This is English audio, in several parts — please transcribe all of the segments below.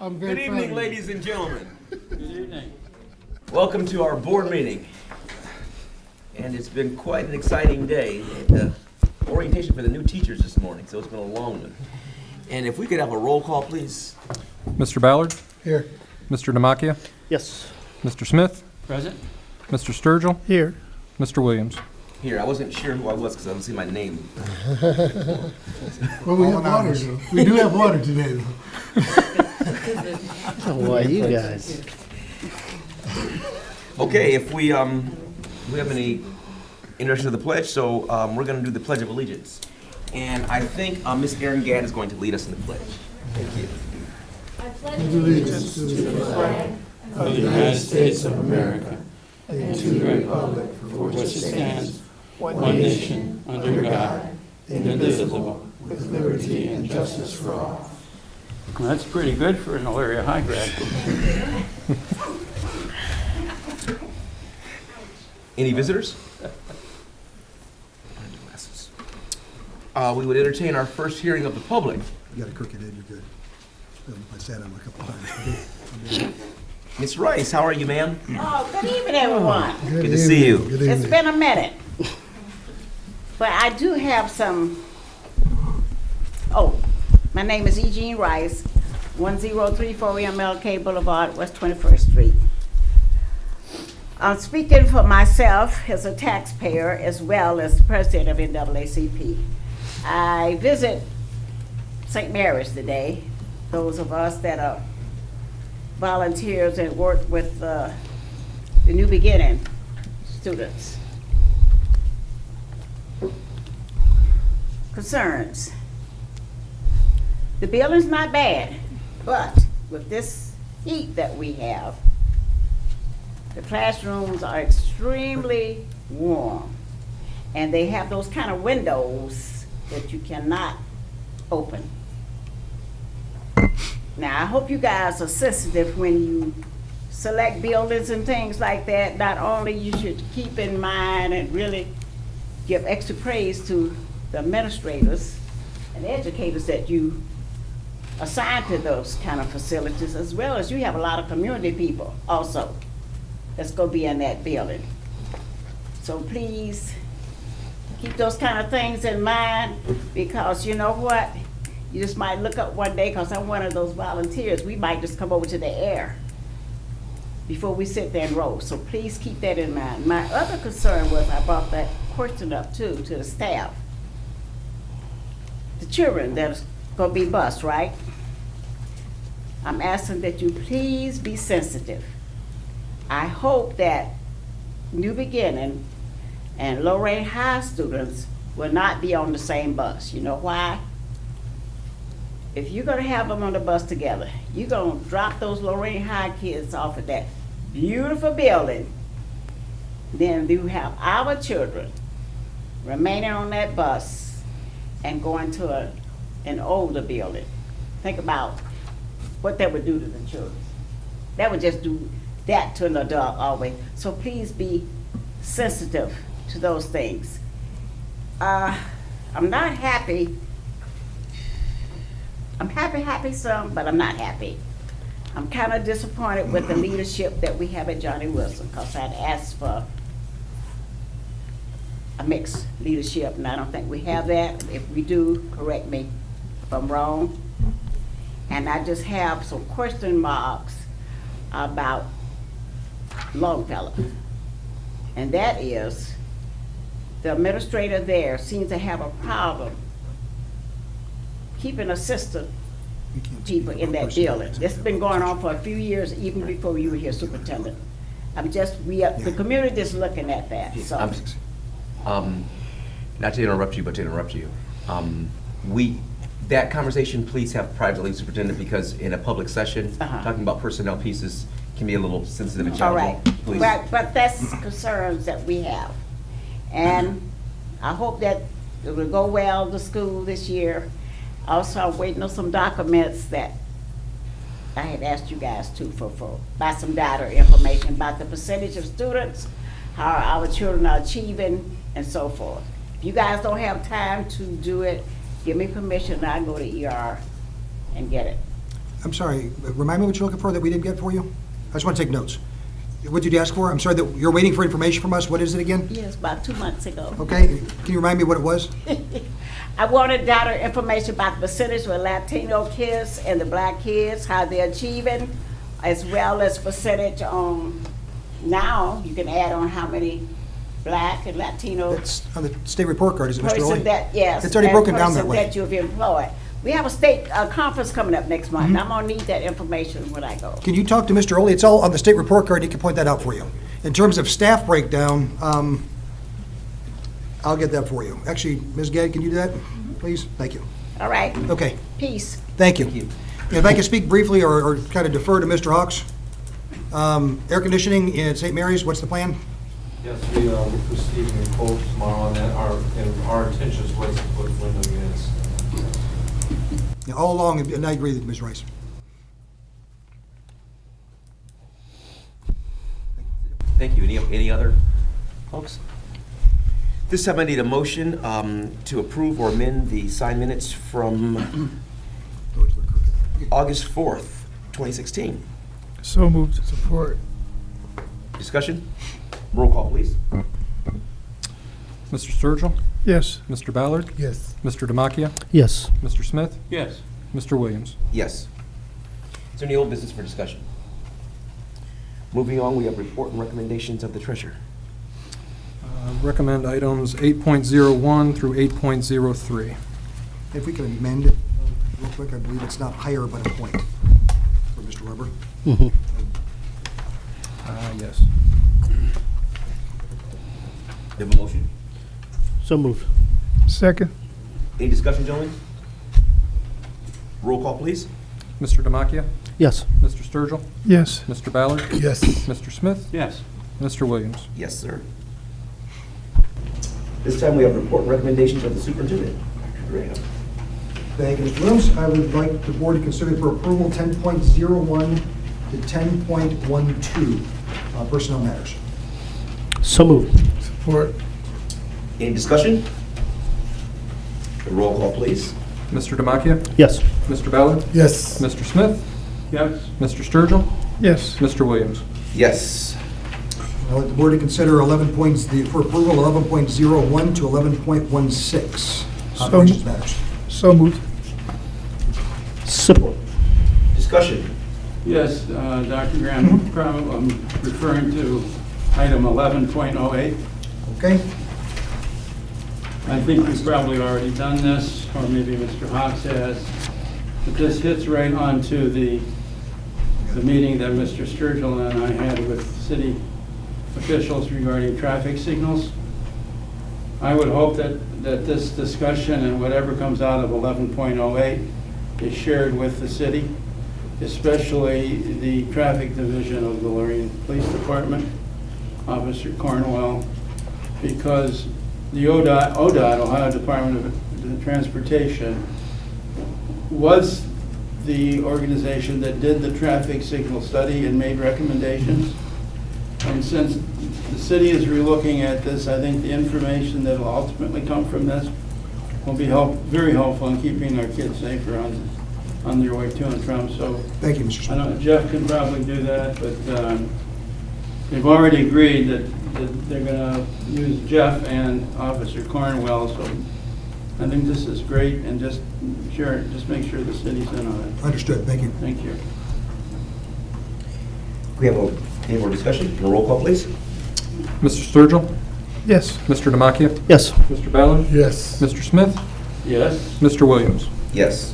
I'm very Good proud evening, of you. ladies and gentlemen. Good evening. Welcome to our board meeting. And it's been quite an exciting day. The orientation for the new teachers this morning, so it's been a long one. And if we could have a roll call, please. Mr. Ballard, Here. Mr. Demakia, Yes. Mr. Smith, Present? Mr. Sturgill, Here. Mr. Williams. Here, I wasn't sure who I was because I don't see my name. Well, we have water, though. We do have water today, though. Oh, boy, you guys. Okay, if we have any introduction to the pledge, so we're going to do the Pledge of Allegiance. And I think Miss Erin Gadd is going to lead us in the pledge. Thank you. Allegiance to the flag Of the United States of America and to the republic for which it stands, one nation, under God, indivisible, with liberty and justice for all. Well, that's pretty good for an Elyria High grad. Any visitors? We would entertain our first hearing of the public. You got a crooked head, you're good. I sat on him a couple times. Ms. Rice, how are you, ma'am? Oh, good evening, everyone. Good to see you. Good It's evening. been a minute. But I do have some, my name is Eugene Rice, 1034 MLK Boulevard, West 21st Street. I'm speaking for myself as a taxpayer as well as the president of NAACP. I visit St. Mary's today, those of us that are volunteers and work with the New Beginning students. Concerns. The building's not bad, but with this heat that we have, the classrooms are extremely warm. And they have those kind of windows that you cannot open. Now, I hope you guys are sensitive when you select buildings and things like that. Not only you should keep in mind and really give extra praise to the administrators and educators that you assign to those kind of facilities, as well as you have a lot of community people also that's gonna be in that building. So please, keep those kind of things in mind, because you know what? You just might look up one day, because I'm one of those volunteers, we might just come over to the air before we sit there and roll. So please keep that in mind. My other concern was, I brought that question up too, to the staff. The children that's gonna be bused, right? I'm asking that you please be sensitive. I hope that New Beginning and Lorain High students will not be on the same bus. You know why? If you're gonna have them on the bus together, you're gonna drop those Lorain High kids off at that beautiful building. Then you have our children remaining on that bus and going to an older building. Think about what that would do to the children. That would just do that to an adult always. So please be sensitive to those things. I'm not happy. I'm happy some, but I'm not happy. I'm kind of disappointed with the leadership that we have at Johnny Wilson, because I'd asked for a mixed leadership, and I don't think we have that. If we do, correct me if I'm wrong. And I just have some question marks about Longfellow. And that is, the administrator there seems to have a problem keeping assistant people in that building. This has been going on for a few years, even before you were here, Superintendent. The community is looking at that, so. Not to interrupt you, but to interrupt you. That conversation, please have privately, Superintendent, because in a public session, talking about personnel pieces can be a little sensitive and All challenging. right, Please. but that's concerns that we have. And I hope that it will go well to school this year. Also, I'm waiting on some documents that I had asked you guys to by some data or information about the percentage of students, how our children are achieving, and so forth. If you guys don't have time to do it, give me permission, and I'll go to ER and get it. I'm sorry, remind me what you're looking for that we didn't get for you? I just want to take notes. What did you ask for? I'm sorry, that you're waiting for information from us. What is it again? Yes, about 2 months ago. Okay, can you remind me what it was? I wanted data information about the percentage with Latino kids and the black kids, how they're achieving, as well as percentage on, now you can add on how many black and Latino It's on the state report card, is it, Mr. person Oley? that, yes. It's already and broken down that person way. that you've employed. We have a state conference coming up next month, and I'm gonna need that information when I go. Can you talk to Mr. Oley? It's all on the state report card, he can point that out for you. In terms of staff breakdown, I'll get that for you. Actually, Ms. Gadd, can you do that, please? Thank you. All right, Okay, peace. thank you. If I could speak briefly or kind of defer to Mr. Hawks. Air conditioning in St. Mary's, what's the plan? Yes, we're receiving a quote tomorrow on that. Our intention was to put window units. Yeah, all along, and I agree with Ms. Rice. Thank you. Any other folks? This time I need a motion to approve or amend the signed minutes from August 4th, 2016. So moved. Support. Discussion? Roll call, please. Mr. Sturgill? Yes. Mr. Ballard? Yes. Mr. Demakia? Yes. Mr. Smith? Yes. Mr. Williams? Yes. Is there any old business for discussion? Moving on, we have report and recommendations of the treasurer. Recommend items 8.01 through 8.03. If we can amend it real quick, I believe it's not higher but a point for Mr. Weber. Mhm. Yes. You have a motion? So moved. Second. Any discussion, gentlemen? Roll call, please. Mr. Demakia? Yes. Mr. Sturgill? Yes. Mr. Ballard? Yes. Mr. Smith? Yes. Mr. Williams? Yes, sir. This time we have report and recommendations of the superintendent. Dr. Graham. Thank you, Mr. Williams. I would like the board to consider for approval 10.01 to 10.12 personnel matters. So moved. Support. Any discussion? Roll call, please. Mr. Demakia? Yes. Mr. Ballard? Yes. Mr. Smith? Yes. Mr. Sturgill? Yes. Mr. Williams? Yes. I'd like the board to consider 11 points, for approval 11.01 to 11.16 operations matters. So moved. Support. Discussion. Yes, Dr. Graham, I'm referring to item 11.08. Okay? I think we've probably already done this, or maybe Mr. Hawks has, but this hits right onto the meeting that Mr. Sturgill and I had with city officials regarding traffic signals. I would hope that this discussion and whatever comes out of 11.08 is shared with the city, especially the traffic division of the Lorain Police Department, Officer Cornwell, because the ODOT, Ohio Department of Transportation, was the organization that did the traffic signal study and made recommendations. And since the city is relooking at this, I think the information that will ultimately come from this will be very helpful in keeping our kids safer on their way to and from. So Thank you, Mr. I Smith. know Jeff can probably do that, but they've already agreed that they're going to use Jeff and Officer Cornwell. So I think this is great, and just make sure the city's in on it. Understood, thank you. Thank you. We have any more discussion? Roll call, please. Mr. Sturgill? Yes. Mr. Demakia? Yes. Mr. Ballard? Yes. Mr. Smith? Yes. Mr. Williams? Yes.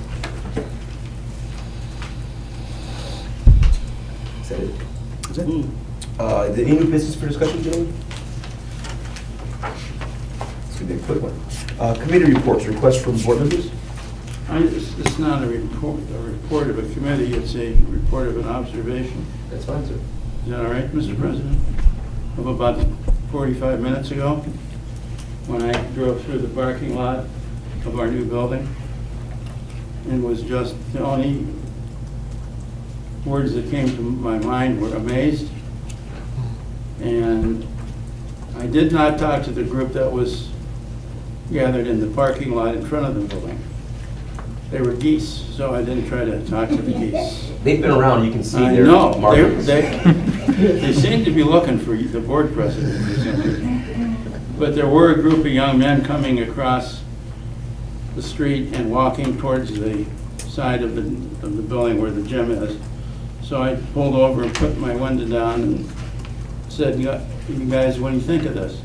Is that it? Is it? Any new business for discussion, gentlemen? It's going to be a quick one. Committee reports, requests from board members? It's not a report of a committee, it's a report of an observation. That's fine, sir. Is that all right, Mr. President? Of about 45 minutes ago, when I drove through the parking lot of our new building, and was just, the only words that came to my mind were amazed. And I did not talk to the group that was gathered in the parking lot in front of the building. They were geese, so I didn't try to talk to the geese. They've been around, you can see I their know, markings. they seem to be looking for the board president or something. But there were a group of young men coming across the street and walking towards the side of the building where the gym is. So I pulled over and put my window down and said, you guys, what do you think of this?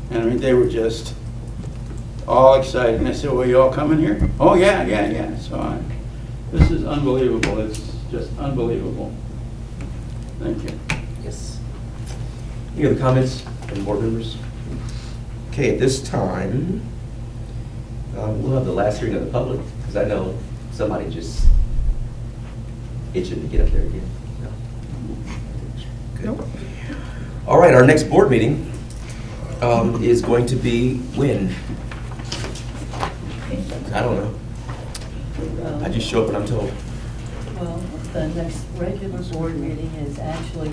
And I mean, they were just all excited. And I said, well, you all coming here? Oh, yeah. So this is unbelievable. It's just unbelievable. Thank you. Yes. Any other comments from board members? Okay, at this time, we'll have the last hearing of the public, because I know somebody just itching to get up there again. No? Good. All right, our next board meeting is going to be when? I don't know. I just show up and I'm told. Well, the next regular board meeting is actually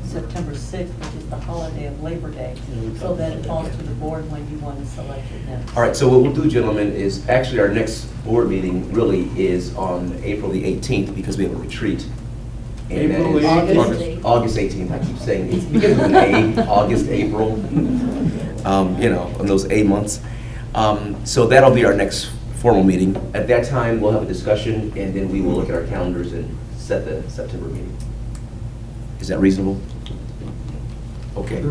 September 6th, which is the holiday of Labor Day, so that it falls to the board when you want to select it next. All right, so what we'll do, gentlemen, is actually our next board meeting really is on April the 18th because we have a retreat. And that April is the 18th? August 18th, I keep saying, it's beginning with an A, August, April, in those A months. So that'll be our next formal meeting. At that time, we'll have a discussion and then we will look at our calendars and set the September meeting. Is that reasonable? Okay.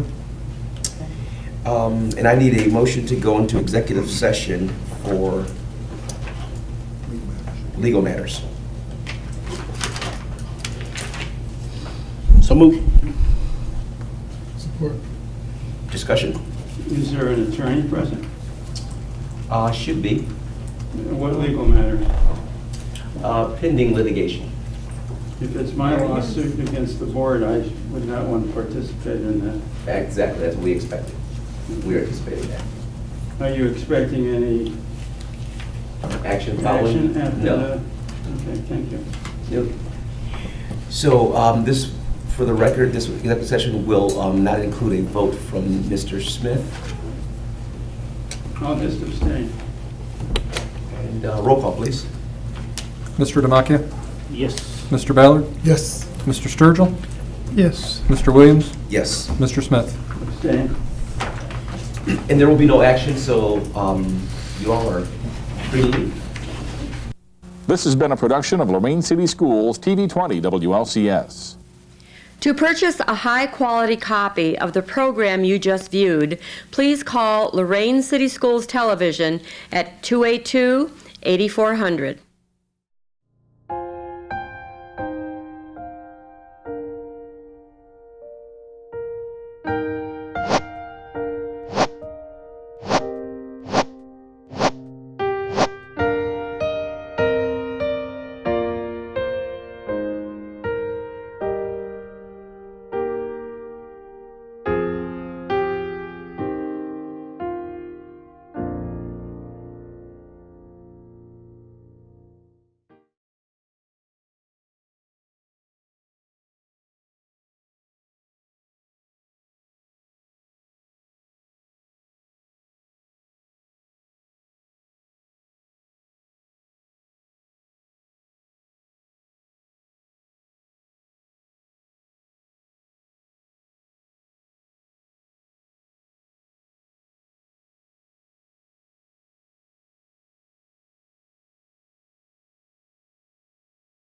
And I need a motion to go into executive session for legal matters. So moved. Support. Discussion? Is there an attorney present? Should be. What legal matters? Pending litigation. If it's my lawsuit against the board, I would not want to participate in that. Exactly, that's what we expected. We are anticipating that. Are you expecting any Action following? action after No. that? Okay, thank you. Nope. So this, for the record, this executive session will not include a vote from Mr. Smith. I'll just abstain. And roll call, please. Mr. Demakia? Yes. Mr. Ballard? Yes. Mr. Sturgill? Yes. Mr. Williams? Yes. Mr. Smith? Abstain. And there will be no action, so you all are free to leave. This has been a production of Lorain City Schools TV 20 WLCS. To purchase a high-quality copy of the program you just viewed, please call Lorain City Schools Television at 282-8400.